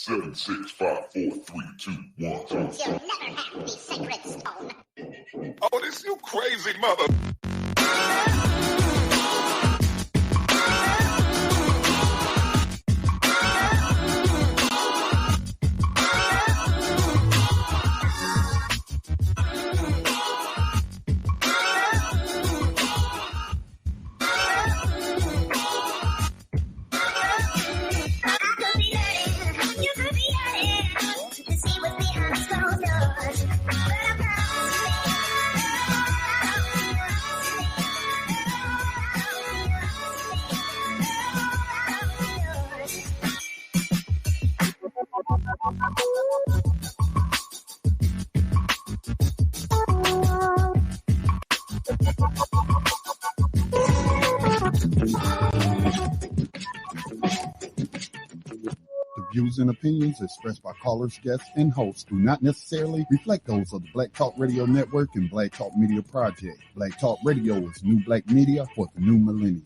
7, 6, 5, 4, 3, 2, 1. You'll never have the sacred stone. Oh, this you crazy mother. Views and opinions expressed by callers, guests, and hosts do not necessarily reflect those of the Black Talk Radio Network and Black Talk Media Project. Black Talk Radio is new black media for the new millennium.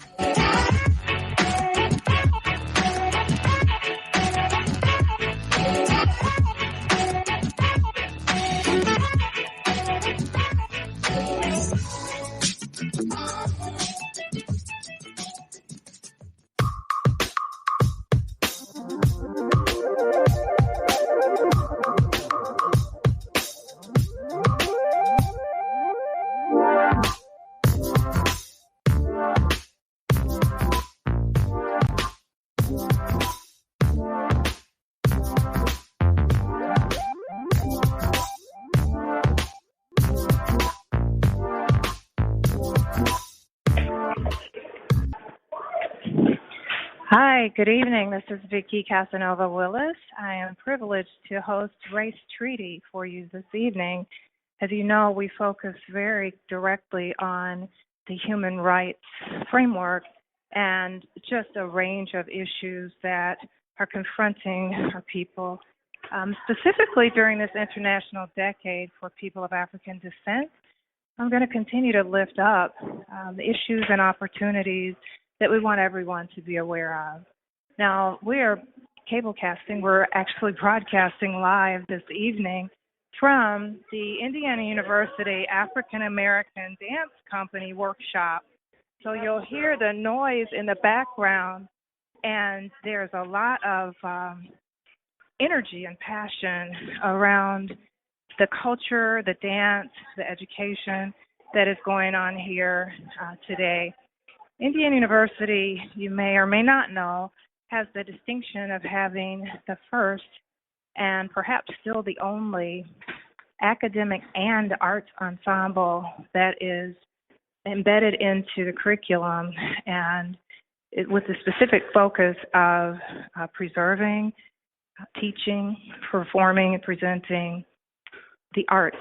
Hi, good evening. This is Vicki Casanova Willis. I am privileged to host Race Treaty for you this evening. As you know, we focus very directly on the human rights framework and just a range of issues that are confronting our people. Specifically during this International Decade for People of African Descent, I'm going to continue to lift up the issues and opportunities that we want everyone to be aware of. Now, we are cablecasting. We're actually broadcasting live this evening from the Indiana University African American Dance Company workshop. So you'll hear the noise in the background, and there's a lot of energy and passion around the culture, the dance, the education that is going on here today. Indiana University, you may or may not know, has the distinction of having the first and perhaps still the only academic and arts ensemble that is embedded into the curriculum, and with the specific focus of preserving, teaching, performing, and presenting the arts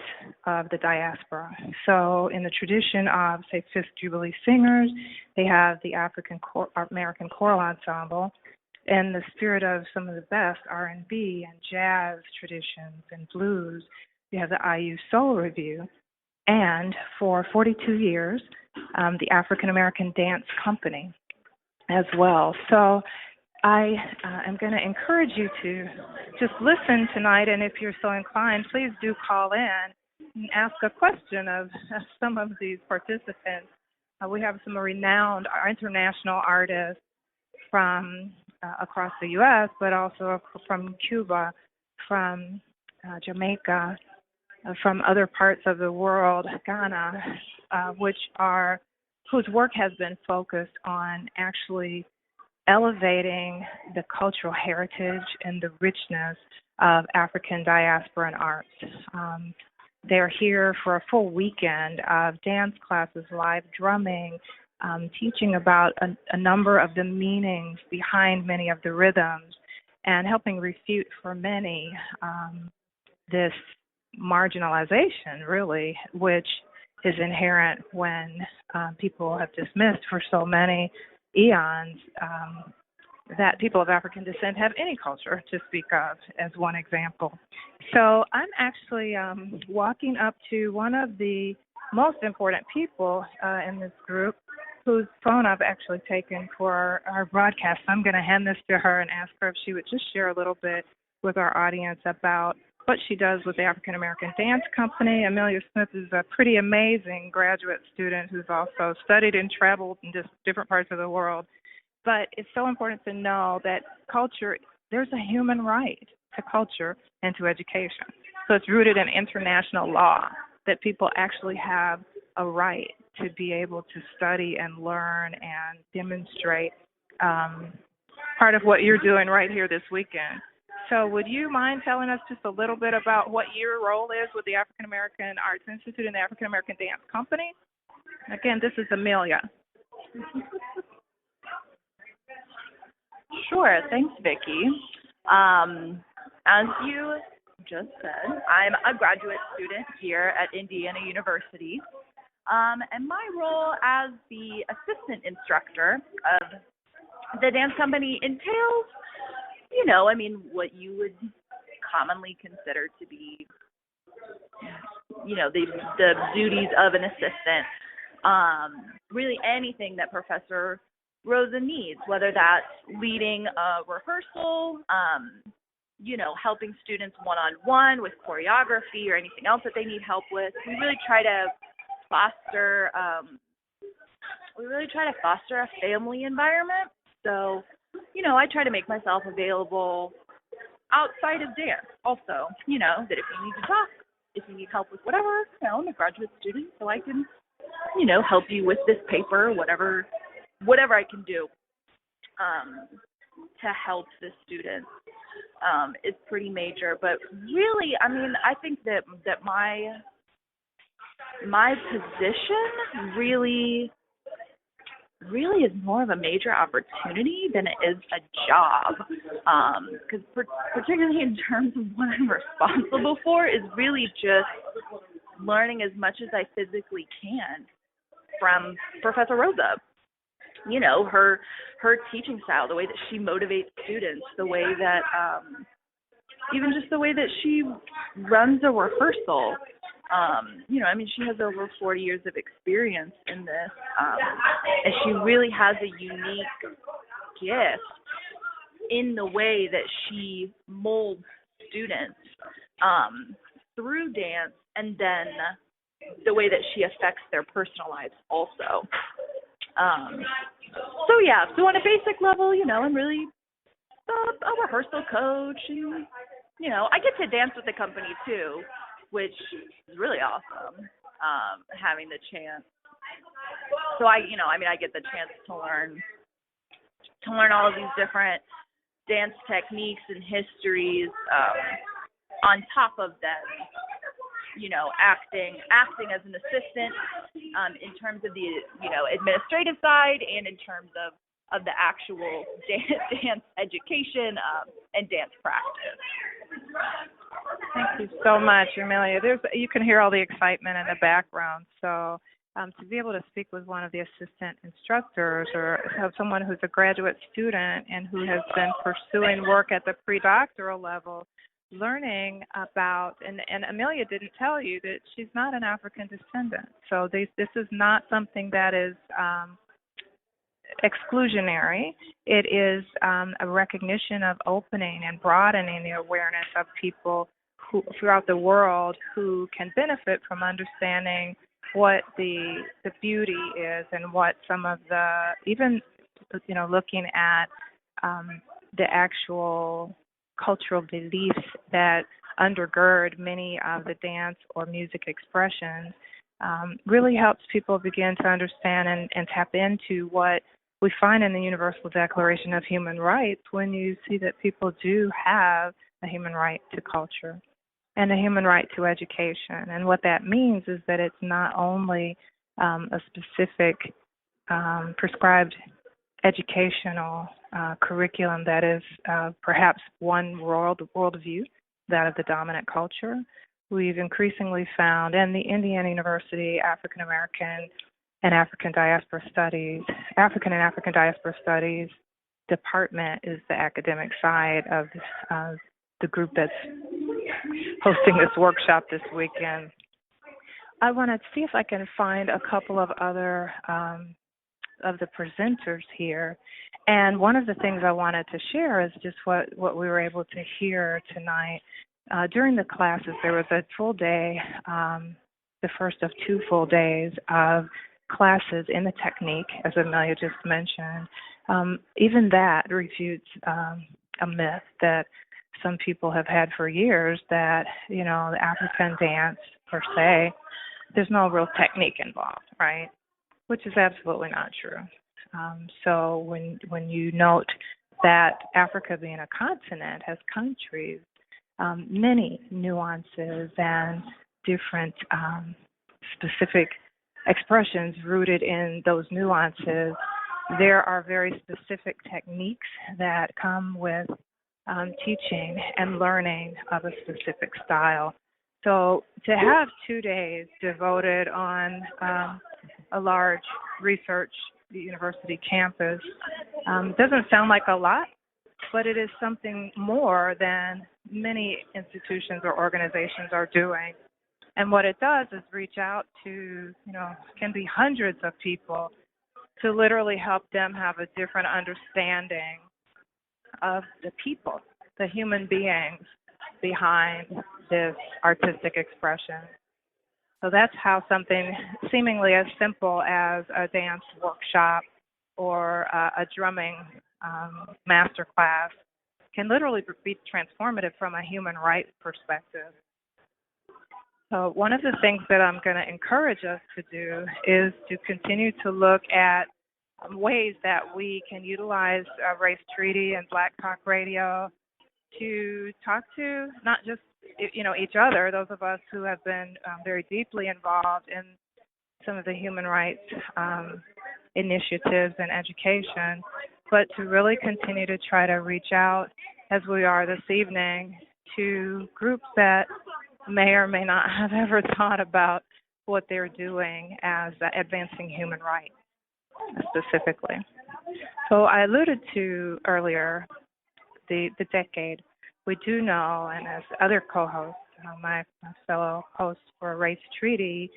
of the diaspora. So in the tradition of, say, Fifth Jubilee singers, they have the American Choral Ensemble. In the spirit of some of the best R&B and jazz traditions and blues, you have the IU Soul Review. And for 42 years, the African American Dance Company as well. So I am going to encourage you to just listen tonight, and if you're so inclined, please do call in and ask a question of some of these participants. We have some renowned international artists from across the U.S., but also from Cuba, from Jamaica, from other parts of the world, Ghana, whose work has been focused on actually elevating the cultural heritage and the richness of African diaspora and arts. They're here for a full weekend of dance classes, live drumming, teaching about a number of the meanings behind many of the rhythms, and helping refute for many this marginalization, really, which is inherent when people have dismissed for so many eons that people of African descent have any culture to speak of, as one example. So I'm actually walking up to one of the most important people in this group, whose phone I've actually taken for our broadcast. I'm going to hand this to her and ask her if she would just share a little bit with our audience about what she does with the African American Dance Company. Amelia Smith is a pretty amazing graduate student who's also studied and traveled in just different parts of the world. But it's so important to know that culture, there's a human right to culture and to education. So it's rooted in international law that people actually have a right to be able to study and learn and demonstrate part of what you're doing right here this weekend. So would you mind telling us just a little bit about what your role is with the African American Arts Institute and the African American Dance Company? Again, this is Amelia. Sure. Thanks, Vicki. As you just said, I'm a graduate student here at Indiana University, and my role as the assistant instructor of the dance company entails, what you would commonly consider to be, the duties of an assistant. Really anything that Professor Rosa needs, whether that's leading a rehearsal, helping students one-on-one with choreography or anything else that they need help with. We really try to foster a family environment. So, I try to make myself available outside of dance also, that if you need to talk, if you need help with whatever, I'm a graduate student, so I can, help you with this paper, whatever I can do to help the students is pretty major. But really, I think that my position really is more of a major opportunity than it is a job, because particularly in terms of what I'm responsible for is really just learning as much as I physically can from Professor Rosa. Her teaching style, the way that she motivates students, the way that even just the way that she runs a rehearsal. She has over 40 years of experience in this, and she really has a unique gift in the way that she molds students through dance, and then the way that she affects their personal lives also. So on a basic level, I'm really a rehearsal coach, and, I get to dance with the company too, which is really awesome, having the chance. So I get the chance to learn all of these different dance techniques and histories, on top of them, acting as an assistant, in terms of the, administrative side, and in terms of the actual dance education, and dance practice. Thank you so much, Amelia. You can hear all the excitement in the background. So to be able to speak with one of the assistant instructors, or have someone who's a graduate student and who has been pursuing work at the pre-doctoral level, learning about, and Amelia didn't tell you that she's not an African descendant. So this is not something that is exclusionary. It is a recognition of opening and broadening the awareness of people throughout the world who can benefit from understanding what the beauty is, and what some of the, even looking at the actual cultural beliefs that undergird many of the dance or music expressions, really helps people begin to understand and tap into what we find in the Universal Declaration of Human Rights, when you see that people do have a human right to culture and a human right to education. And what that means is that it's not only a specific prescribed educational curriculum that is perhaps one worldview, that of the dominant culture. We've increasingly found, and the Indiana University African American and African Diaspora Studies department is the academic side of this, the group that's hosting this workshop this weekend. I want to see if I can find a couple of other of the presenters here. And one of the things I wanted to share is just what we were able to hear tonight. During the classes, there was a full day, the first of 2 full days of classes in the technique, as Amelia just mentioned. Even that refutes a myth that some people have had for years that, the African dance, per se, there's no real technique involved, right? Which is absolutely not true. So when you note that Africa being a continent has countries, many nuances and different specific expressions rooted in those nuances, there are very specific techniques that come with teaching and learning of a specific style. So to have 2 days devoted on a large research university campus doesn't sound like a lot, but it is something more than many institutions or organizations are doing. And what it does is reach out to, can be hundreds of people to literally help them have a different understanding of the people, the human beings behind this artistic expression. So that's how something seemingly as simple as a dance workshop or a drumming masterclass can literally be transformative from a human rights perspective. So one of the things that I'm going to encourage us to do is to continue to look at ways that we can utilize Race Treaty and Black Talk Radio to talk to not just each other, those of us who have been very deeply involved in some of the human rights initiatives and education, but to really continue to try to reach out, as we are this evening, to groups that may or may not have ever thought about what they're doing as advancing human rights specifically. So I alluded to earlier the decade. We do know, and as other co-hosts, my fellow hosts for Race Treaty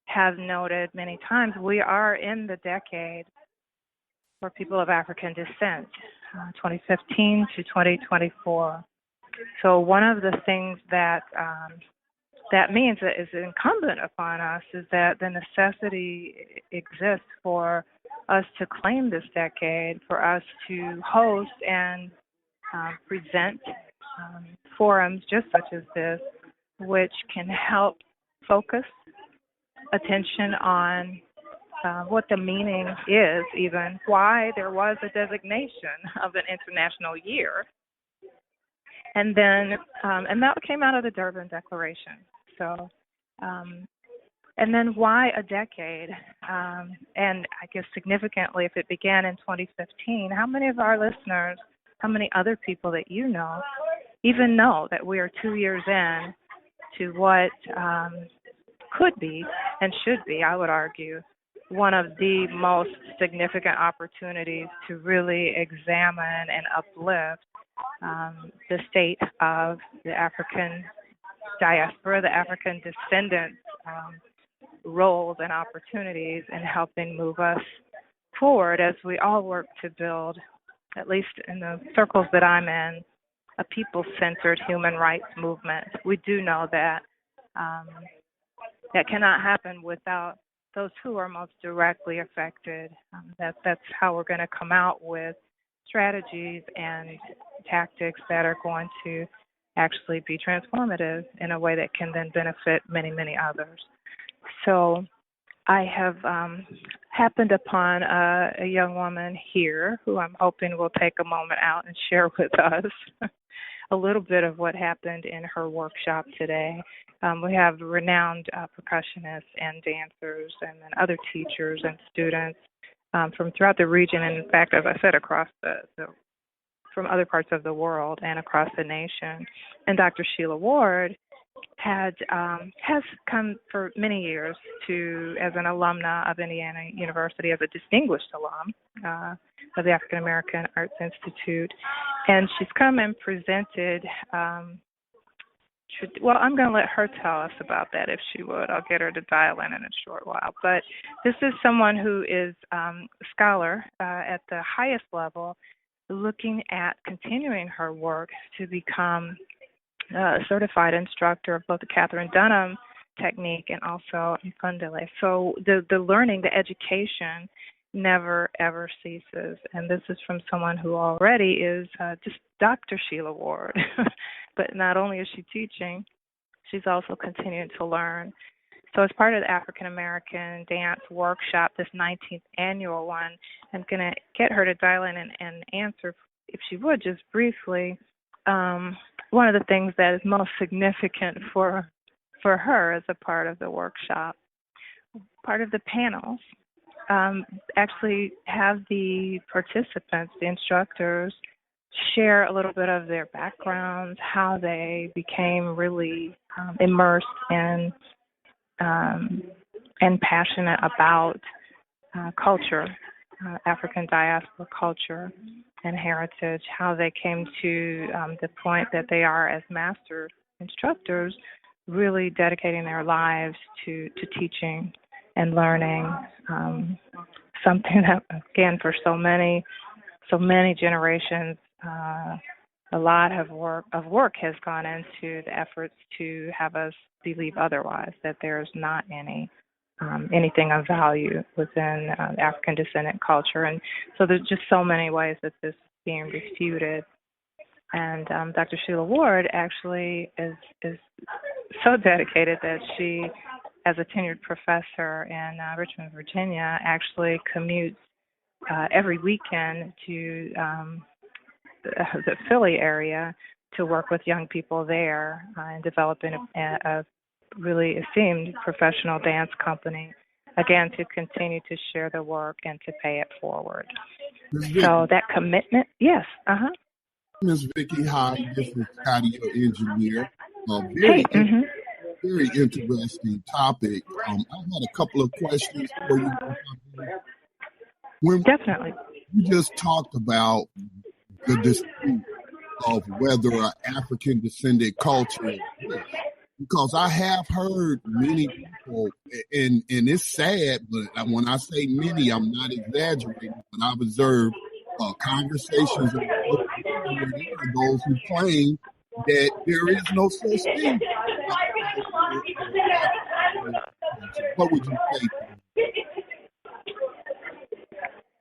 have noted many times, we are in the decade for people of African descent, 2015 to 2024. So one of the things that means that is incumbent upon us is that the necessity exists for us to claim this decade, for us to host and present forums just such as this, which can help focus attention on what the meaning is, even why there was a designation of an international year. And then, and that came out of the Durban Declaration. So, and then why a decade? And I guess significantly, if it began in 2015, how many of our listeners, how many other people that you know, even know that we are 2 years in to what could be and should be, I would argue, one of the most significant opportunities to really examine and uplift the state of the African diaspora, the African descendants' roles and opportunities in helping move us forward as we all work to build, at least in the circles that I'm in, a people-centered human rights movement. We do know that that cannot happen without those who are most directly affected. That's how we're going to come out with strategies and tactics that are going to actually be transformative in a way that can then benefit many, many others. So I have happened upon a young woman here who I'm hoping will take a moment out and share with us a little bit of what happened in her workshop today. We have renowned percussionists and dancers and then other teachers and students from throughout the region, and in fact, as I said, across from other parts of the world and across the nation. And Dr. Sheila Ward has come for many years as an alumna of Indiana University, as a distinguished alum of the African American Arts Institute, and she's come and presented well, I'm going to let her tell us about that if she would. I'll get her to dial in a short while. But this is someone who is a scholar at the highest level, looking at continuing her work to become a certified instructor of both the Catherine Dunham technique and also Infundile. So the learning, the education never, ever ceases. And this is from someone who already is just Dr. Sheila Ward. But not only is she teaching, she's also continuing to learn. So as part of the African American Dance Workshop, this 19th annual one, I'm going to get her to dial in and answer, if she would, just briefly, one of the things that is most significant for her as a part of the workshop. Part of the panels actually have the participants, the instructors, share a little bit of their backgrounds, how they became really immersed in and passionate about culture, African diaspora culture and heritage, how they came to the point that they are as master instructors, really dedicating their lives to teaching and learning, something that, again, for so many generations, a lot of work has gone into the efforts to have us believe otherwise, that there's not anything of value within African descendant culture. And so there's just so many ways that this is being refuted. And Dr. Sheila Ward actually is so dedicated that she, as a tenured professor in Richmond, Virginia, actually commutes every weekend to the Philly area to work with young people there and developing a really esteemed professional dance company, again, to continue to share the work and to pay it forward. So that commitment, yes, Ms. Vicki, hi, this is Scotty, your engineer. Very interesting topic. I had a couple of questions for you. Definitely. You just talked about the dispute of whether an African descendant culture is rich. Because I have heard many people, and it's sad, but when I say many, I'm not exaggerating, but I've observed conversations with those who claim that there is no such thing. What would you say?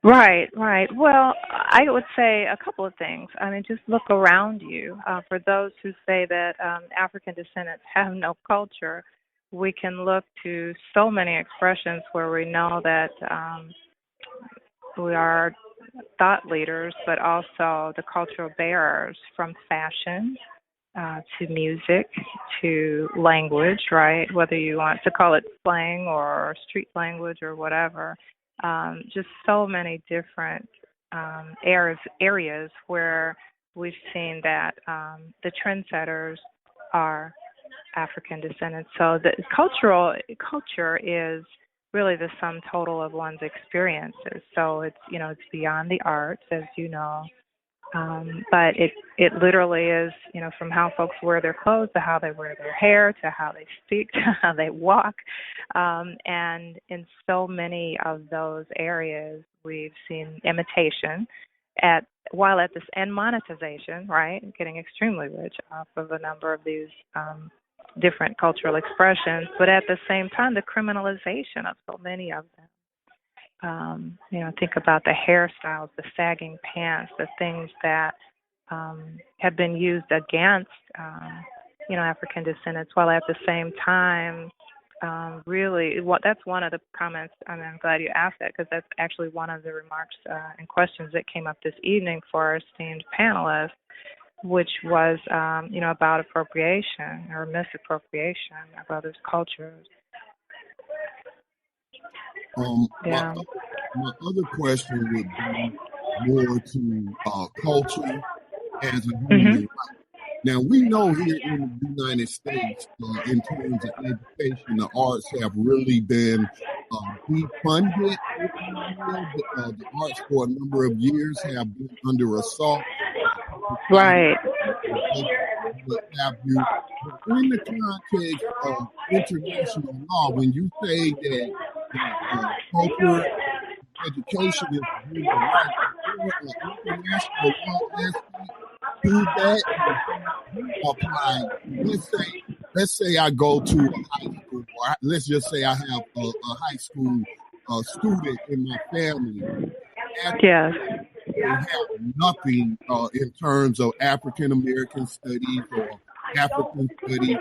Right. Well, I would say a couple of things. I mean, just look around you. For those who say that African descendants have no culture, we can look to so many expressions where we know that we are thought leaders, but also the cultural bearers, from fashion to music to language, right? Whether you want to call it slang or street language or whatever. Just so many different areas where we've seen that the trendsetters are African descendants. So the culture is really the sum total of one's experiences. So it's beyond the arts, as you know, but it literally is, from how folks wear their clothes to how they wear their hair to how they speak to how they walk. And in so many of those areas, we've seen imitation and monetization, right? Getting extremely rich off of a number of these different cultural expressions, but at the same time, the criminalization of so many of them. Think about the hairstyles, the sagging pants, the things that have been used against, African descendants, while at the same time, that's one of the comments, and I'm glad you asked that, because that's actually one of the remarks and questions that came up this evening for our esteemed panelists, which was, about appropriation or misappropriation of others' cultures. My other question would be more to culture as a human right. Now, we know here in the United States, in terms of education, the arts have really been defunded. The arts for a number of years have been under assault. Right. what have you. But in the context of international law, when you say that culture education is human rights, is there an international law aspect to that? You apply. Let's say I go to a high school, or let's just say I have a high school student in my family. Yes. They have nothing in terms of African American studies or African studies.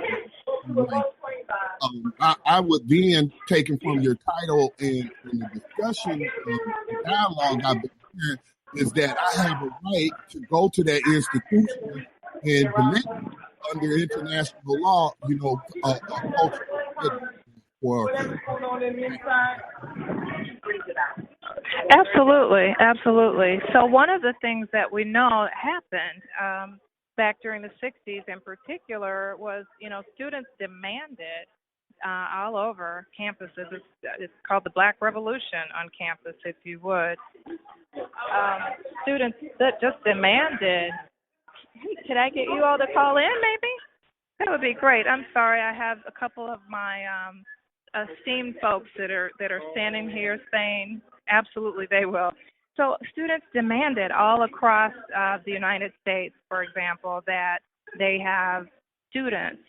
I would then, taken from your title and the discussion, the dialogue I've been hearing, is that I have a right to go to that institution and demand under international law, a culture or. Absolutely. So one of the things that we know happened back during the 60s in particular was, students demanded all over campuses. It's called the Black Revolution on campus, if you would. Students that just demanded, hey, could I get you all to call in maybe? That would be great. I'm sorry, I have a couple of my esteemed folks that are standing here saying absolutely they will. So students demanded all across the United States, for example, that they have students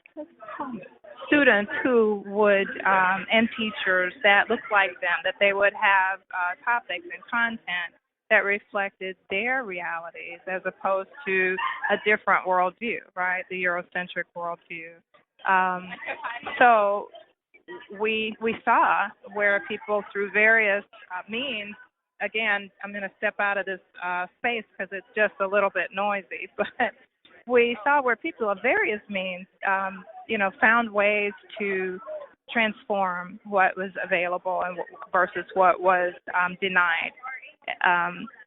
who would, and teachers that looked like them, that they would have topics and content that reflected their realities as opposed to a different worldview, right, the Eurocentric worldview. So we saw where people through various means, again, I'm going to step out of this space because it's just a little bit noisy, but we saw where people of various means, found ways to transform what was available and versus what was denied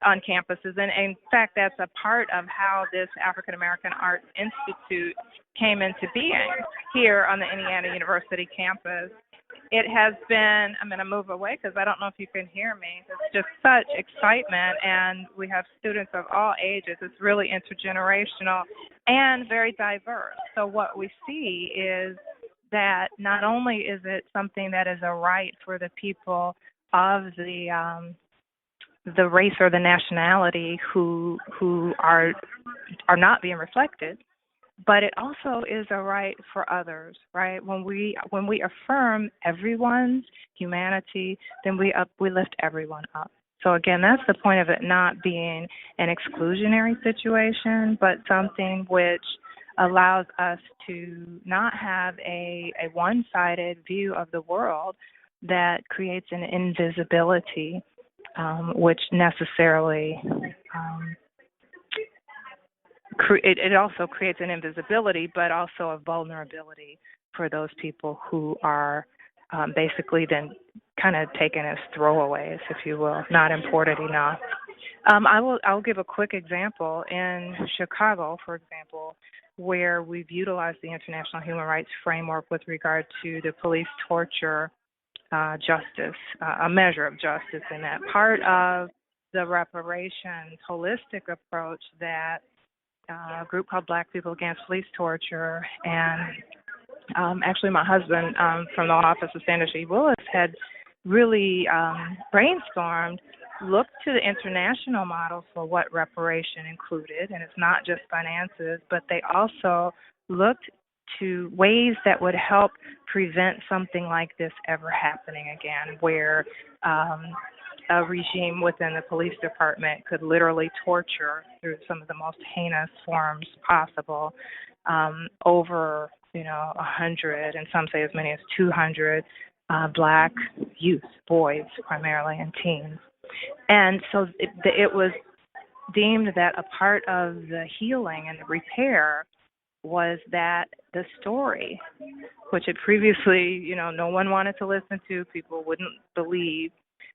on campuses. And in fact, that's a part of how this African American Arts Institute came into being here on the Indiana University campus. It has been, I'm going to move away because I don't know if you can hear me. It's just such excitement, and we have students of all ages. It's really intergenerational and very diverse. So what we see is that not only is it something that is a right for the people of the race or the nationality who are not being reflected, but it also is a right for others, right? When we affirm everyone's humanity, then we lift everyone up. So again, that's the point of it not being an exclusionary situation, but something which allows us to not have a one-sided view of the world that creates an invisibility, which necessarily it also creates an invisibility, but also a vulnerability for those people who are basically then kind of taken as throwaways, if you will, not important enough. I'll give a quick example. In Chicago, for example, where we've utilized the International Human Rights Framework with regard to the police torture justice, a measure of justice in that. Part of the reparations holistic approach that a group called Black People Against Police Torture and actually my husband from the Office of Sandra G. Willis had really brainstormed, looked to the international model for what reparation included, and it's not just finances, but they also looked to ways that would help prevent something like this ever happening again, where a regime within the police department could literally torture through some of the most heinous forms possible over, 100, and some say as many as 200 Black youth, boys primarily, and teens. And so it was deemed that a part of the healing and the repair was that the story, which had previously, no one wanted to listen to, people wouldn't believe,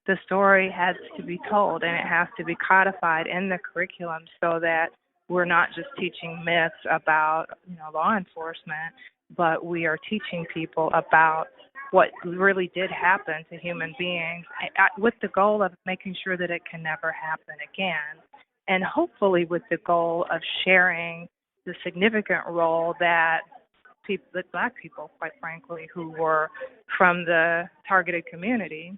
the story has to be told, and it has to be codified in the curriculum so that we're not just teaching myths about, law enforcement, but we are teaching people about what really did happen to human beings with the goal of making sure that it can never happen again, and hopefully with the goal of sharing the significant role that Black people, quite frankly, who were from the targeted community,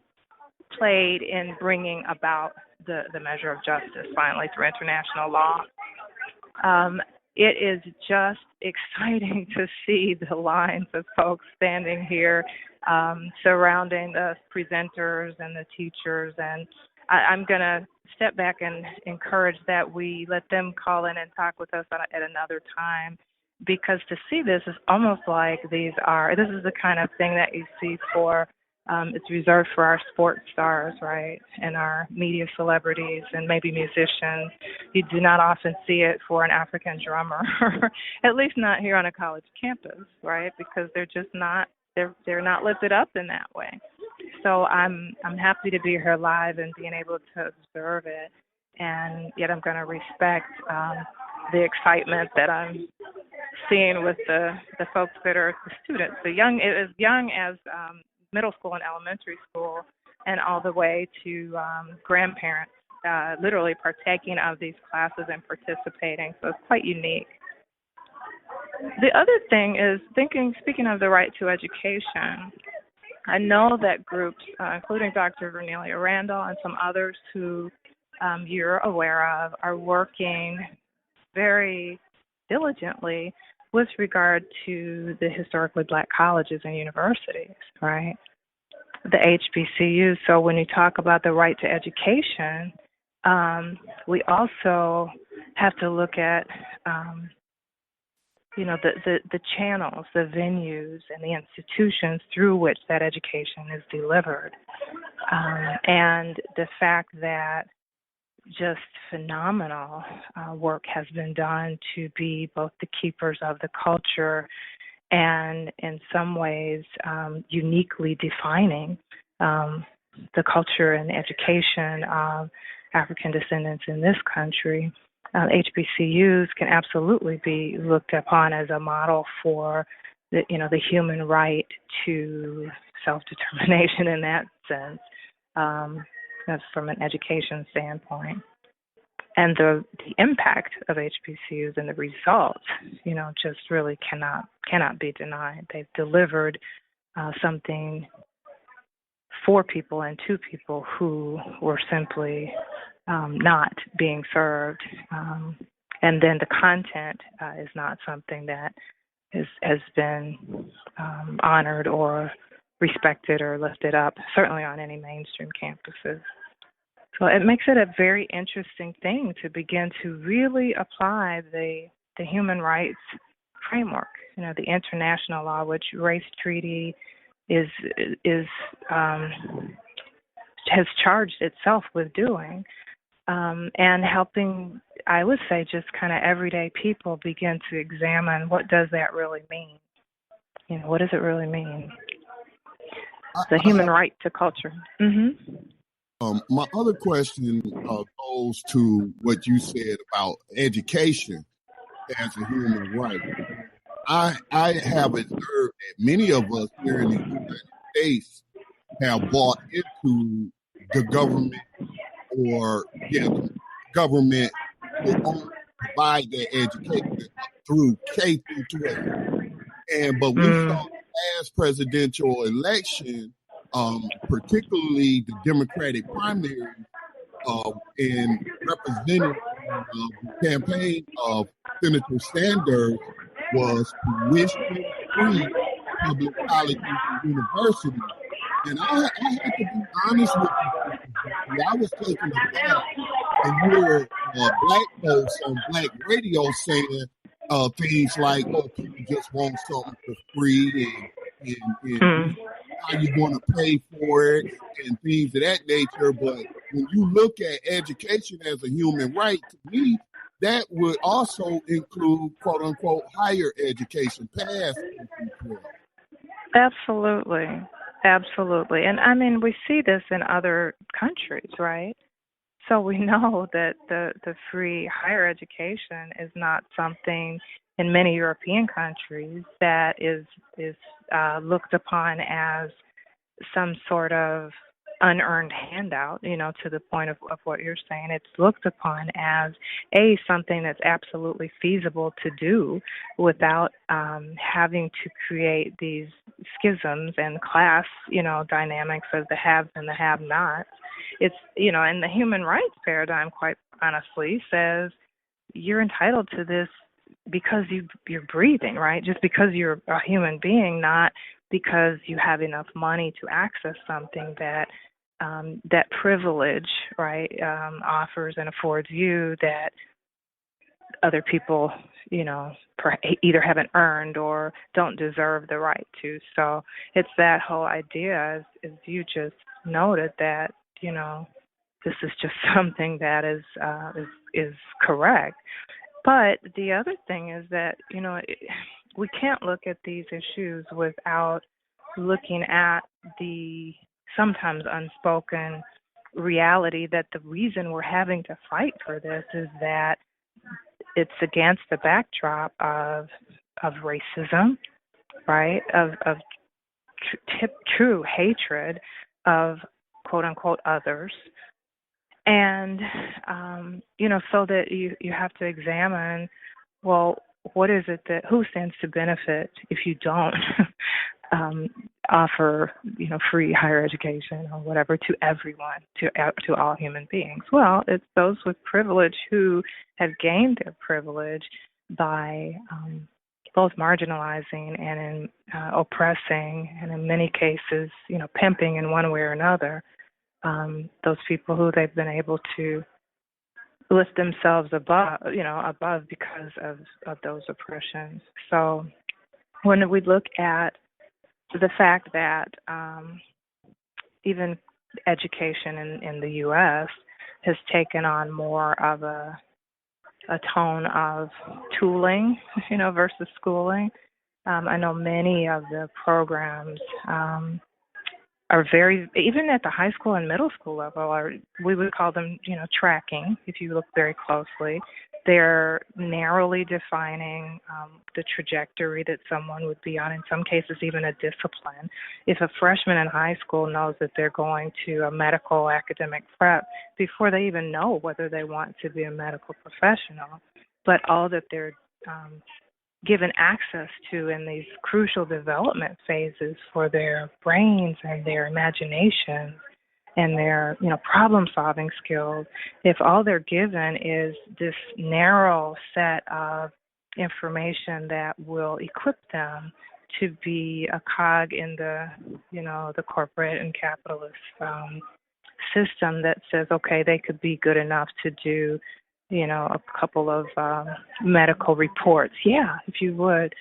played in bringing about the measure of justice finally through international law. It is just exciting to see the lines of folks standing here surrounding the presenters and the teachers. And I'm going to step back and encourage that we let them call in and talk with us at another time, because to see this is almost like this is the kind of thing that you see for, it's reserved for our sports stars, right, and our media celebrities and maybe musicians. You do not often see it for an African drummer, at least not here on a college campus, right, because they're just not, they're not lifted up in that way. So I'm happy to be here live and being able to observe it, and yet I'm going to respect the excitement that I'm seeing with the folks that are the students, as young as middle school and elementary school, and all the way to grandparents literally partaking of these classes and participating. So it's quite unique. The other thing is speaking of the right to education, I know that groups, including Dr. Vernelia Randall and some others who you're aware of, are working very diligently with regard to the historically Black colleges and universities, right? The HBCU. So when you talk about the right to education, we also have to look at, the channels, the venues, and the institutions through which that education is delivered, and the fact that just phenomenal work has been done to be both the keepers of the culture and in some ways uniquely defining the culture and education of African descendants in this country. HBCUs can absolutely be looked upon as a model for the human right to self-determination in that sense. That's from an education standpoint. And the impact of HBCUs and the results, just really cannot be denied. They've delivered something for people and to people who were simply not being served. And then the content is not something that has been honored or respected or lifted up, certainly on any mainstream campuses. So it makes it a very interesting thing to begin to really apply the human rights framework, the international law, which race treaty has charged itself with doing, and helping, I would say, just kind of everyday people begin to examine what does that really mean? What does it really mean? The human right to culture. Mm-hmm. My other question goes to what you said about education as a human right. I have observed that many of us here in the United States have bought into the government the government will only provide their education through K through 12. But we saw the last presidential election, particularly the Democratic primary, in representing the campaign of Senator Sanders was tuition-free public colleges and universities. And I have to be honest with you. I was taken aback and hear Black folks on Black radio saying things like, "Oh, people just want something for free, and how you going to pay for it, and things of that nature." But when you look at education as a human right, to me, that would also include "quote unquote" higher education, past. Absolutely. And I mean, we see this in other countries, right? So we know that the free higher education is not something in many European countries that is looked upon as some sort of unearned handout, to the point of what you're saying. It's looked upon as something that's absolutely feasible to do without having to create these schisms and class, dynamics of the haves and the have-nots. It's, and the human rights paradigm, quite honestly, says you're entitled to this because you're breathing, right? Just because you're a human being, not because you have enough money to access something that that privilege, right, offers and affords you that other people, either haven't earned or don't deserve the right to. So it's that whole idea, as you just noted, that this is just something that is correct. But the other thing is that we can't look at these issues without looking at the sometimes unspoken reality that the reason we're having to fight for this is that it's against the backdrop of racism, right? Of true hatred of quote unquote others. And, so that you have to examine, well, what is it who stands to benefit if you don't offer, free higher education or whatever to everyone, to all human beings? Well, it's those with privilege who have gained their privilege by both marginalizing and oppressing, and in many cases, pimping in one way or another, those people who they've been able to lift themselves above because of those oppressions. So when we look at the fact that even education in the U.S. has taken on more of a tone of tooling, versus schooling. I know many of the programs are very, even at the high school and middle school level, we would call them, tracking, if you look very closely. They're narrowly defining the trajectory that someone would be on, in some cases even a discipline. If a freshman in high school knows that they're going to a medical academic prep before they even know whether they want to be a medical professional, but all that they're given access to in these crucial development phases for their brains and their imagination and their, problem-solving skills, if all they're given is this narrow set of information that will equip them to be a cog in the, the corporate and capitalist system that says, okay, they could be good enough to do a couple of medical reports. Yeah, if you would.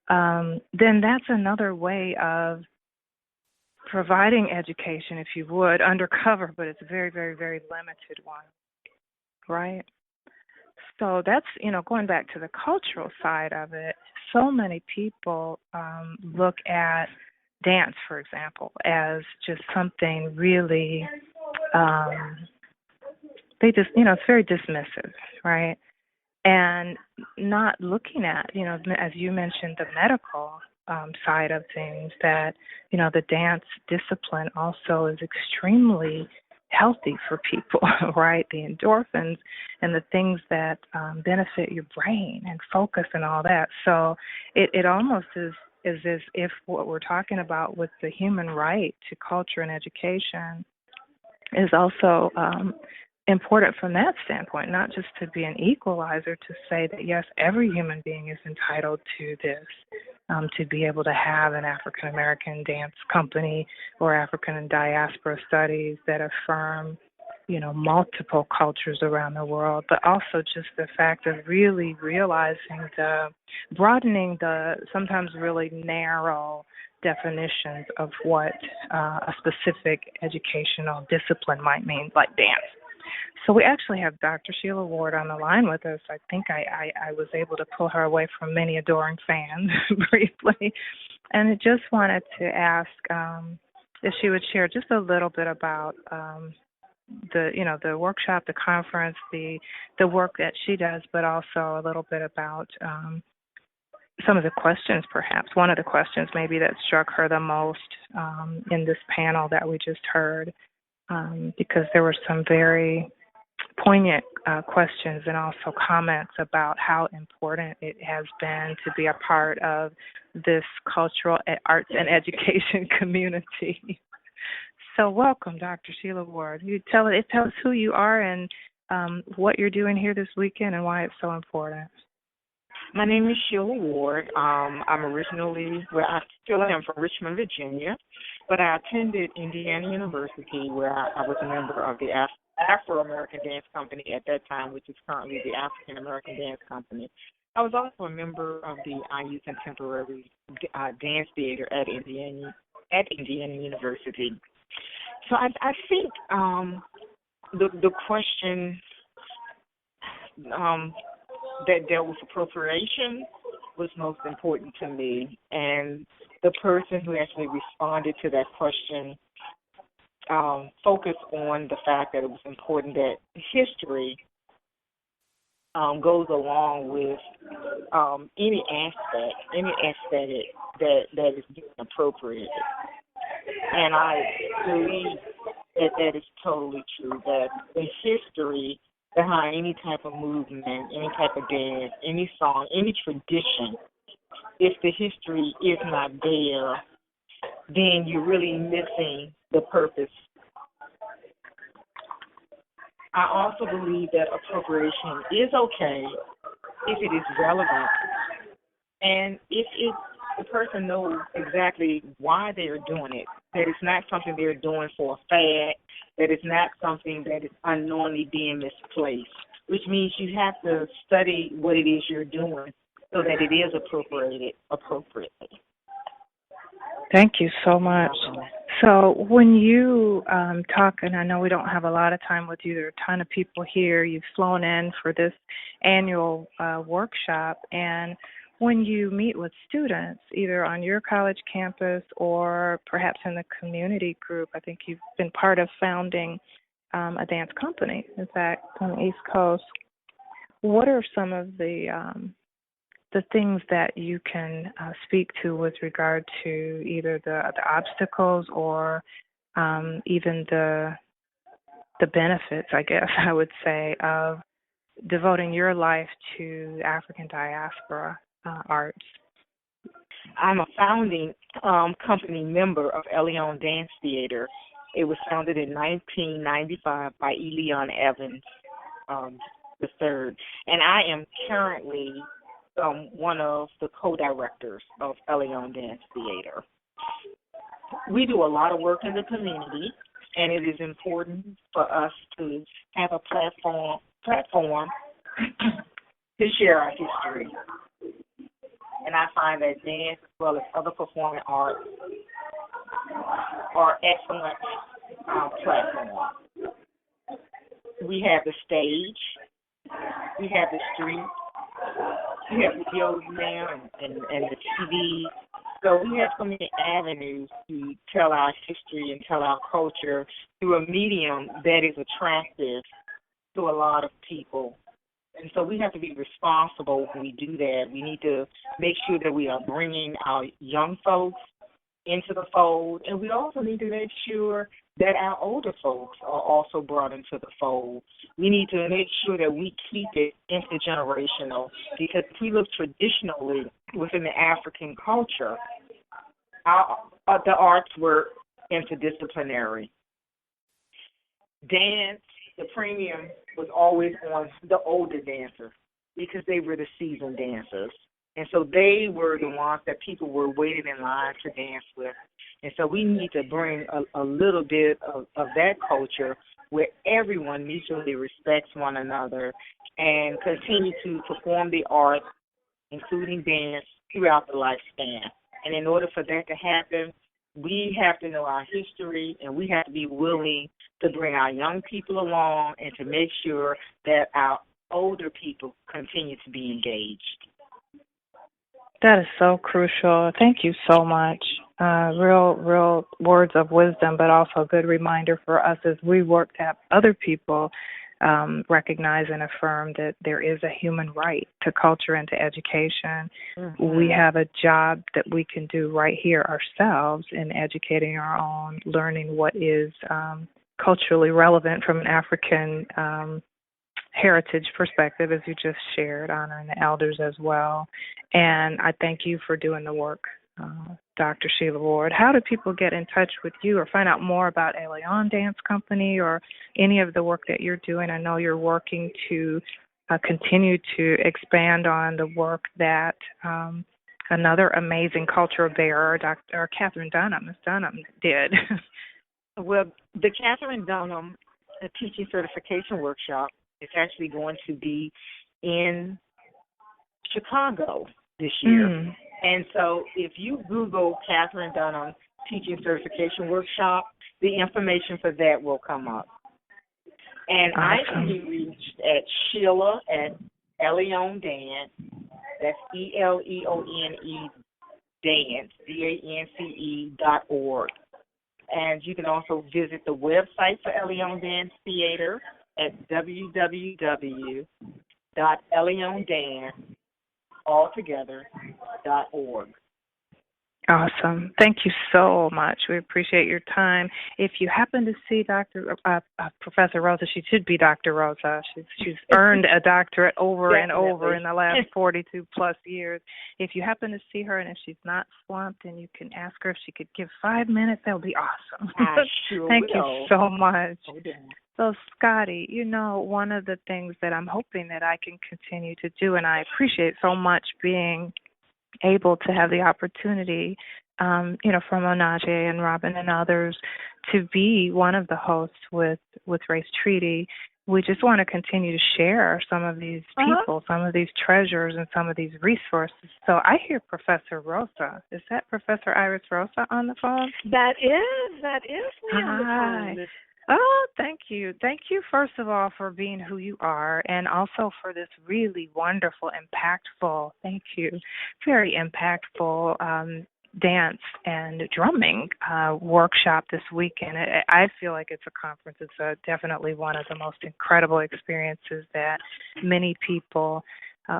Then that's another way of providing education, if you would, undercover, but it's a very, very, very limited one, right? So that's, going back to the cultural side of it, so many people look at dance, for example, as just something really, they just, it's very dismissive, right? And not looking at, as you mentioned, the medical side of things, that, the dance discipline also is extremely healthy for people, right? The endorphins and the things that benefit your brain and focus and all that. So it almost is as if what we're talking about with the human right to culture and education is also important from that standpoint, not just to be an equalizer, to say that, yes, every human being is entitled to this, to be able to have an African-American dance company or African and diaspora studies that affirm, multiple cultures around the world, but also just the fact of really realizing broadening the sometimes really narrow definitions of what a specific educational discipline might mean, like dance. So we actually have Dr. Sheila Ward on the line with us. I think I was able to pull her away from many adoring fans briefly. And I just wanted to ask if she would share just a little bit about the workshop, the conference, the work that she does, but also a little bit about some of the questions, perhaps. One of the questions maybe that struck her the most in this panel that we just heard. because there were some very poignant questions and also comments about how important it has been to be a part of this cultural arts and education community. So welcome, Dr. Sheila Ward. You tell us who you are and what you're doing here this weekend and why it's so important. My name is Sheila Ward. I'm originally, I still am from Richmond, Virginia, but I attended Indiana University where I was a member of the Afro-American Dance Company at that time, which is currently the African American Dance Company. I was also a member of the IU Contemporary Dance Theater at Indiana University. So I think the question that dealt with appropriation was most important to me, and the person who actually responded to that question focused on the fact that it was important that history goes along with any aspect that is being appropriated. And I believe that is totally true, that the history behind any type of movement, any type of dance, any song, any tradition, if the history is not there, then you're really missing the purpose. I also believe that appropriation is okay if it is relevant and if the person knows exactly why they're doing it, that it's not something they're doing for a fad, that it's not something that is unknowingly being misplaced, which means you have to study what it is you're doing so that it is appropriated appropriately. Thank you so much. So when you talk, and I know we don't have a lot of time with you, there are a ton of people here. You've flown in for this annual workshop, and when you meet with students, either on your college campus or perhaps in the community group, I think you've been part of founding a dance company, in fact, on the East Coast. What are some of the things that you can speak to with regard to either the obstacles or even the benefits, I guess I would say, of devoting your life to African diaspora arts? I'm a founding company member of Elion Dance Theater. It was founded in 1995 by Elion Evans III, and I am currently one of the co-directors of Elion Dance Theater. We do a lot of work in the community, and it is important for us to have a platform to share our history. And I find that dance as well as other performing arts are excellent platforms. We have the stage, we have the street, we have the videos now and the TV. So we have so many avenues to tell our history and tell our culture through a medium that is attractive to a lot of people. And so we have to be responsible when we do that. We need to make sure that we are bringing our young folks into the fold, and we also need to make sure that our older folks are also brought into the fold. We need to make sure that we keep it intergenerational, because if we look traditionally within the African culture, the arts were interdisciplinary. Dance, the premium was always on the older dancers because they were the seasoned dancers. And so they were the ones that people were waiting in line to dance with. And so we need to bring a little bit of that culture where everyone mutually respects one another and continue to perform the arts, including dance, throughout the lifespan. And in order for that to happen, we have to know our history, and we have to be willing to bring our young people along and to make sure that our older people continue to be engaged. That is so crucial. Thank you so much. Real words of wisdom, but also a good reminder for us as we work to have other people recognize and affirm that there is a human right to culture and to education. Mm-hmm. We have a job that we can do right here ourselves in educating our own, learning what is culturally relevant from an African heritage perspective, as you just shared, honoring the elders as well. And I thank you for doing the work, Dr. Sheila Ward. How do people get in touch with you or find out more about Leon Dance Company or any of the work that you're doing? I know you're working to continue to expand on the work that another amazing cultural bearer, Dr. Catherine Dunham, Ms. Dunham, did. Well, the Catherine Dunham Teaching Certification Workshop is actually going to be in Chicago this year. And so if you Google Catherine Dunham Teaching Certification Workshop, the information for that will come up. And awesome. I can be reached at Sheila at Eleone Dance. That's ELEONE Dance, DANCE.org. And you can also visit the website for Eleone Dance Theater at www.eleonedance.org. Awesome. Thank you so much. We appreciate your time. If you happen to see Professor Rosa, she should be Dr. Rosa. She's earned a doctorate over and over in the last 42 plus years. If you happen to see her and if she's not slumped and you can ask her if she could give 5 minutes, that would be awesome. I sure Thank will. you so much. Oh, yeah. So, Scotty, one of the things that I'm hoping that I can continue to do, and I appreciate so much being able to have the opportunity, from Onaje and Robin and others, to be one of the hosts with Race Treaty. We just want to continue to share some of these people, some of these treasures, and some of these resources. So I hear Professor Rosa. Is that Professor Iris Rosa on the phone? That is me on the phone. Oh, thank you. Thank you, first of all, for being who you are, and also for this really wonderful, impactful, thank you, very impactful dance and drumming workshop this weekend. I feel like it's a conference. It's definitely one of the most incredible experiences that many people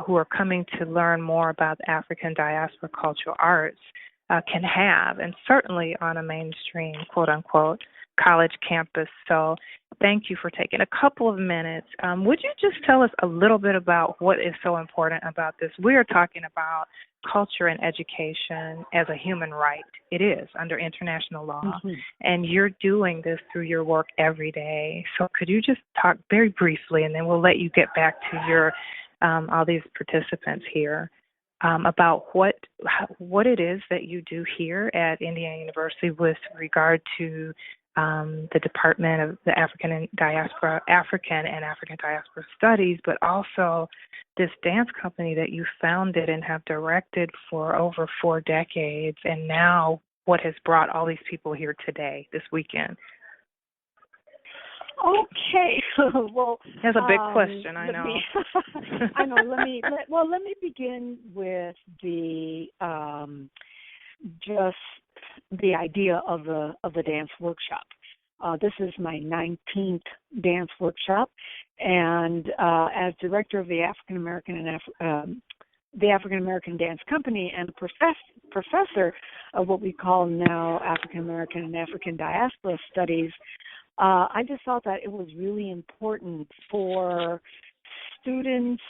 who are coming to learn more about the African diaspora cultural arts can have, and certainly on a mainstream, quote-unquote, college campus. So thank you for taking a couple of minutes. Would you just tell us a little bit about what is so important about this? We are talking about culture and education as a human right. It is under international law. And you're doing this through your work every day. So could you just talk very briefly, and then we'll let you get back to your all these participants here, about what it is that you do here at Indiana University with regard to the Department of the African and African Diaspora Studies, but also this dance company that you founded and have directed for over 4 decades, and now what has brought all these people here today, this weekend. Okay, well, that's a big question. I know. I know. Let me begin with the just the idea of the dance workshop. This is my 19th dance workshop, and as director of the African American Dance Company and professor of what we call now African American and African Diaspora Studies, I just thought that it was really important for students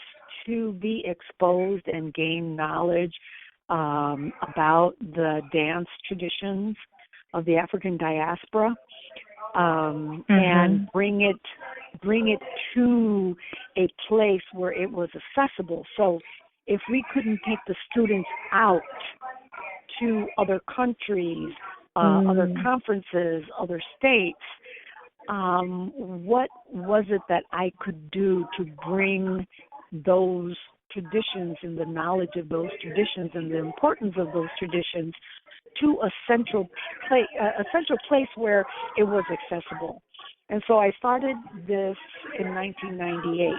to be exposed and gain knowledge about the dance traditions of the African diaspora, and bring it to a place where it was accessible. So if we couldn't take the students out to other countries, other conferences, other states, what was it that I could do to bring those traditions and the knowledge of those traditions and the importance of those traditions to a central place where it was accessible? And so I started this in 1998,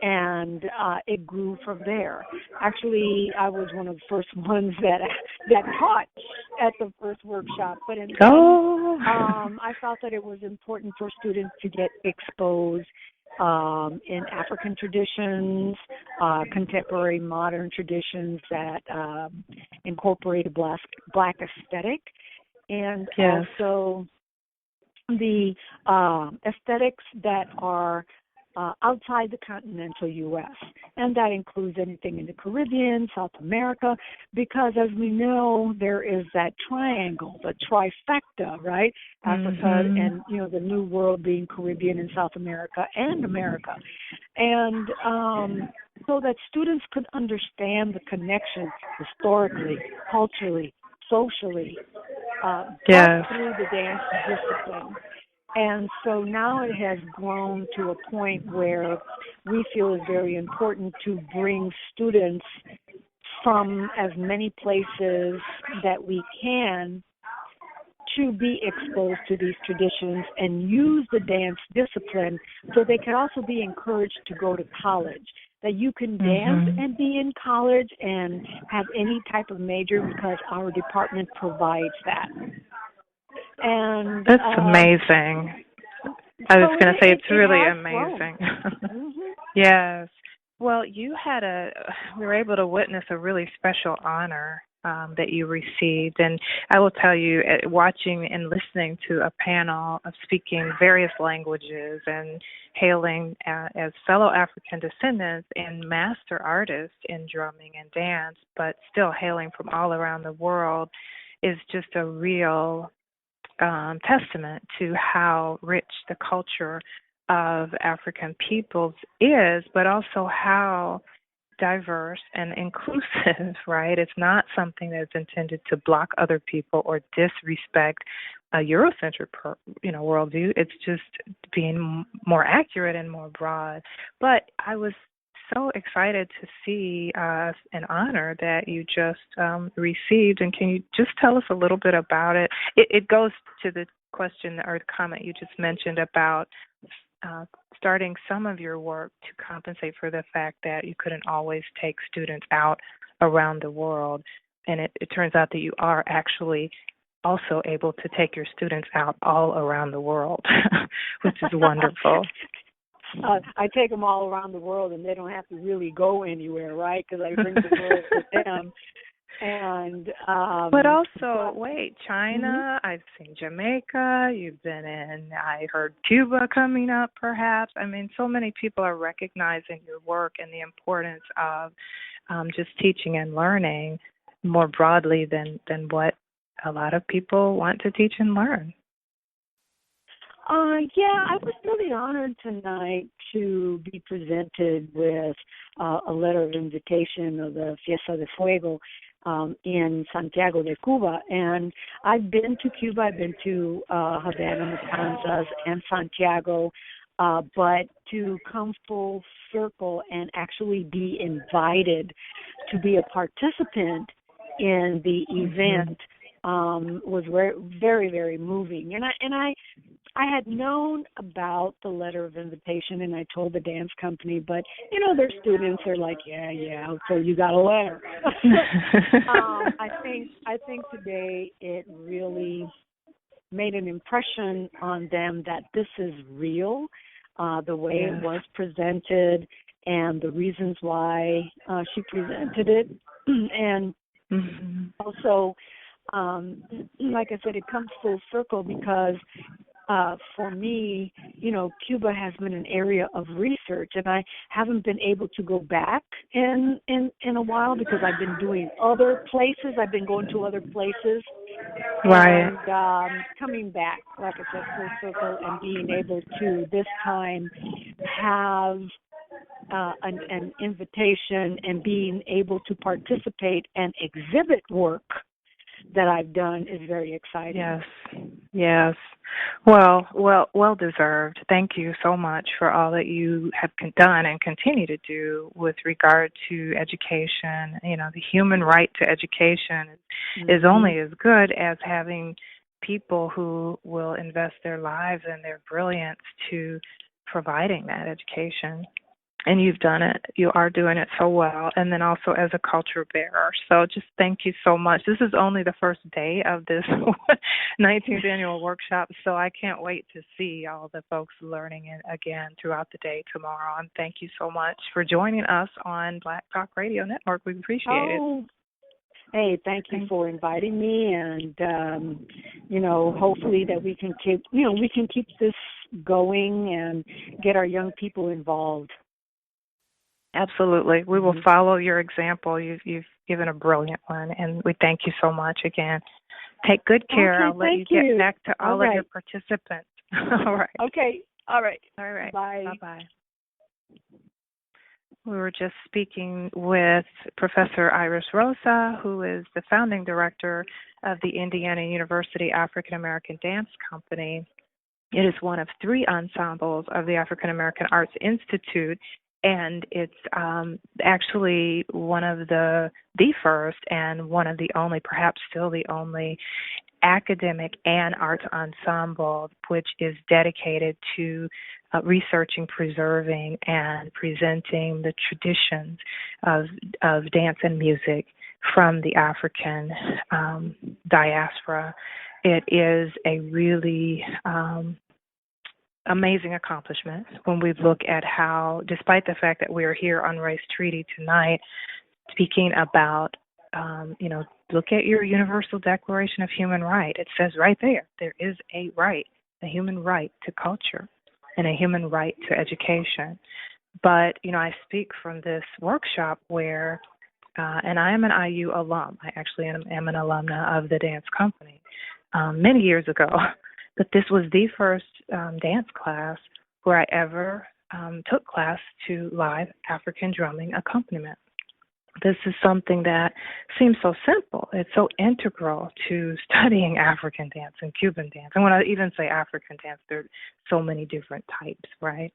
and it grew from there. Actually, I was one of the first ones that taught at the first workshop, but in I felt that it was important for students to get exposed in African traditions, contemporary modern traditions that incorporate a black aesthetic, and also the aesthetics that are outside the continental U.S., and that includes anything in the Caribbean, South America, because as we know, there is that triangle, the trifecta, right? Africa and, the New World being Caribbean and South America and America. And so that students could understand the connection historically, culturally, socially, through the dance discipline. And so now it has grown to a point where we feel it's very important to bring students from as many places that we can to be exposed to these traditions and use the dance discipline so they can also be encouraged to go to college. That you can dance and be in college and have any type of major because our department provides that. And that's amazing. I was going to say it's really amazing. Yes. Well, we were able to witness a really special honor that you received. And I will tell you, watching and listening to a panel of speaking various languages and hailing as fellow African descendants and master artists in drumming and dance, but still hailing from all around the world is just a real testament to how rich the culture of African peoples is, but also how diverse and inclusive, right? It's not something that's intended to block other people or disrespect a Eurocentric, worldview. It's just being more accurate and more broad. But I was so excited to see an honor that you just received. And can you just tell us a little bit about it? It goes to the question or the comment you just mentioned about starting some of your work to compensate for the fact that you couldn't always take students out around the world. And it turns out that you are actually also able to take your students out all around the world, which is wonderful. I take them all around the world, and they don't have to really go anywhere, right? Because I bring the world with them. And but also, China. I've seen Jamaica. You've been in. I heard Cuba coming up, perhaps. I mean, so many people are recognizing your work and the importance of just teaching and learning more broadly than what a lot of people want to teach and learn. I was really honored tonight to be presented with a letter of invitation of the Fiesta de Fuego in Santiago de Cuba. And I've been to Cuba, I've been to Havana, Matanzas, and Santiago, but to come full circle and actually be invited to be a participant in the event was very, very moving. And I had known about the letter of invitation, and I told the dance company, but, their students are like, yeah, so you got a letter. I think today it really made an impression on them that this is real, the way it was presented and the reasons why she presented it. And also, like I said, it comes full circle because for me, Cuba has been an area of research, and I haven't been able to go back in a while because I've been doing other places. I've been going to other places. Right. And coming back, like I said, full circle and being able to this time have an invitation and being able to participate and exhibit work that I've done is very exciting. Yes. Well deserved. Thank you so much for all that you have done and continue to do with regard to education. The human right to education is only as good as having people who will invest their lives and their brilliance to providing that education. And you've done it. You are doing it so well. And then also as a culture bearer. So just thank you so much. This is only the first day of this 19th annual workshop. So I can't wait to see all the folks learning it again throughout the day tomorrow. And thank you so much for joining us on Black Talk Radio Network. We appreciate it. Hey, thank you for inviting me, and hopefully that we can keep this going and get our young people involved. Absolutely. We will follow your example. You've given a brilliant one, and we thank you so much again. Take good care. Okay, I'll let you get back to all of your participants. All right. Okay. All right. Bye. Bye-bye. We were just speaking with Professor Iris Rosa, who is the founding director of the Indiana University African American Dance Company. It is one of 3 ensembles of the African American Arts Institute, and it's actually one of the first and one of the only, perhaps still the only, academic and arts ensemble which is dedicated to researching, preserving, and presenting the traditions of dance and music from the African diaspora. It is a really amazing accomplishment when we look at how, despite the fact that we are here on Race Treaty tonight, speaking about, look at your Universal Declaration of Human Rights. It says right there is a right, a human right to culture and a human right to education. But, I speak from this workshop where, and I am an IU alum. I actually am an alumna of the dance company many years ago. But this was the first dance class where I ever took class to live African drumming accompaniment. This is something that seems so simple. It's so integral to studying African dance and Cuban dance. And when I even say African dance, there are so many different types, right?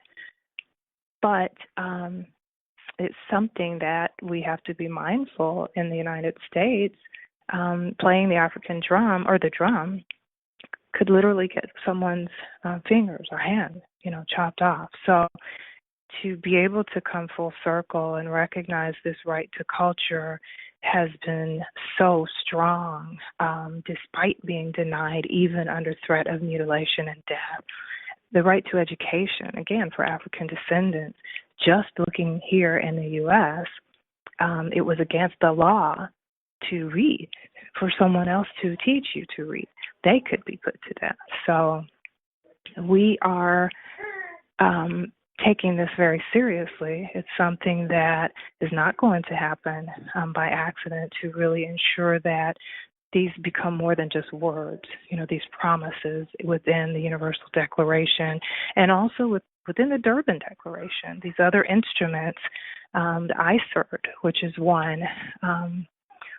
But it's something that we have to be mindful in the United States. Playing the African drum or the drum could literally get someone's fingers or hand, chopped off. So to be able to come full circle and recognize this right to culture has been so strong, despite being denied even under threat of mutilation and death. The right to education, again, for African descendants, just looking here in the U.S., it was against the law to read, for someone else to teach you to read. They could be put to death. So we are taking this very seriously. It's something that is not going to happen by accident, to really ensure that these become more than just words, these promises within the Universal Declaration and also within the Durban Declaration, these other instruments, the ICERD, which is one,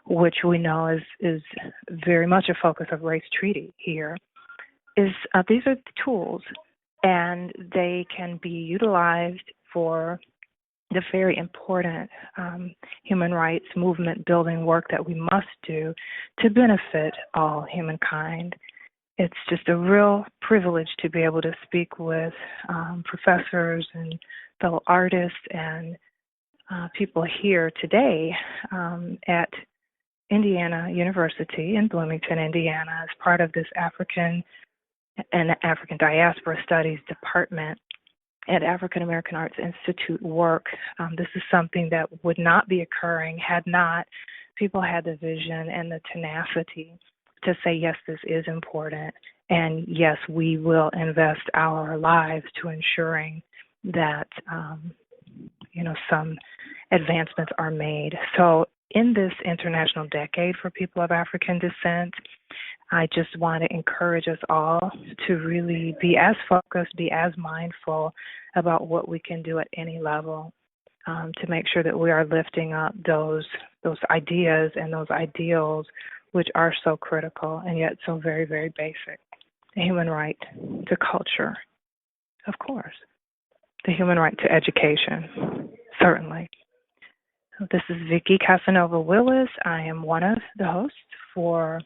which we know is very much a focus of Race Treaty here, is these are the tools, and they can be utilized for the very important human rights movement building work that we must do to benefit all humankind. It's just a real privilege to be able to speak with professors and fellow artists and people here today at Indiana University in Bloomington, Indiana, as part of this African Diaspora Studies Department at African American Arts Institute work. This is something that would not be occurring had not people had the vision and the tenacity to say, yes, this is important, and yes, we will invest our lives to ensuring that, some advancements are made. So in this International Decade for People of African Descent, I just want to encourage us all to really be as focused, be as mindful about what we can do at any level to make sure that we are lifting up those ideas and those ideals which are so critical and yet so very, very basic. The human right to culture, of course. The human right to education, certainly. This is Vicki Casanova Willis. I am one of the hosts for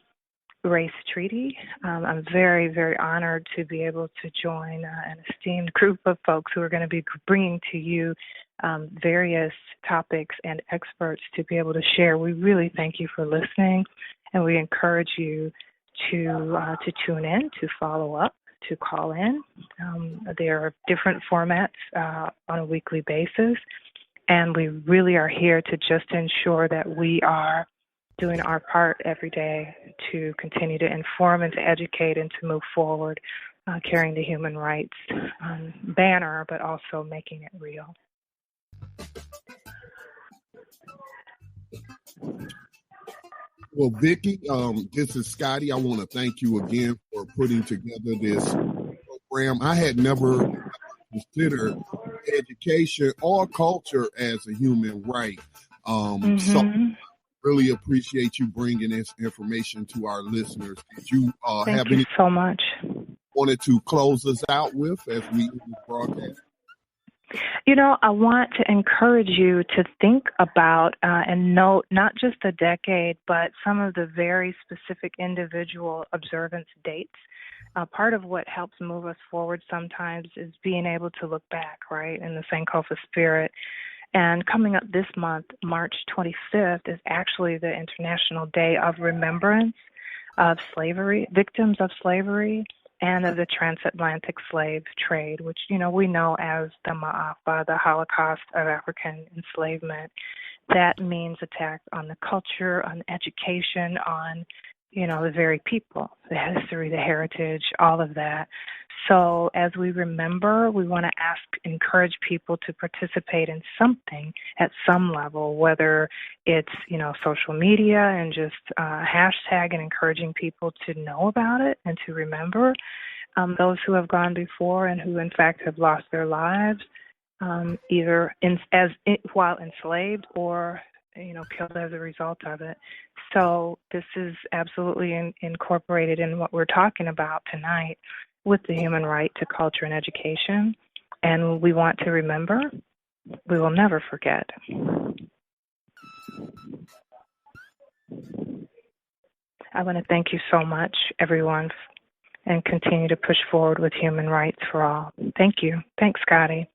Race Treaty. I'm very, very honored to be able to join an esteemed group of folks who are going to be bringing to you various topics and experts to be able to share. We really thank you for listening, and we encourage you to tune in, to follow up, to call in. There are different formats on a weekly basis, and we really are here to just ensure that we are doing our part every day to continue to inform and to educate and to move forward, carrying the human rights banner, but also making it real. Well, Vicki, this is Scotty. I want to thank you again for putting together this program. I had never considered education or culture as a human right. So really appreciate you bringing this information to our listeners. Did you Thank you so much. Wanted to close us out with as we end this broadcast? You know, I want to encourage you to think about and note not just the decade, but some of the very specific individual observance dates. Part of what helps move us forward sometimes is being able to look back, right, in the Sankofa spirit. And coming up this month, March 25th, is actually the International Day of Remembrance of Slavery, victims of slavery, and of the transatlantic slave trade, which, you know, we know as the Ma'afa, the Holocaust of African enslavement. That means attack on the culture, on education, on, you know, the very people, the history, the heritage, all of that. So as we remember, we want to encourage people to participate in something at some level, whether it's, you know, social media and just hashtag and encouraging people to know about it and to remember those who have gone before and who in fact have lost their lives, either while enslaved or, you know, killed as a result of it. So this is absolutely incorporated in what we're talking about tonight with the human right to culture and education. And we want to remember. We will never forget. I want to thank you so much, everyone, and continue to push forward with human rights for all. Thank you. Thanks, Scotty.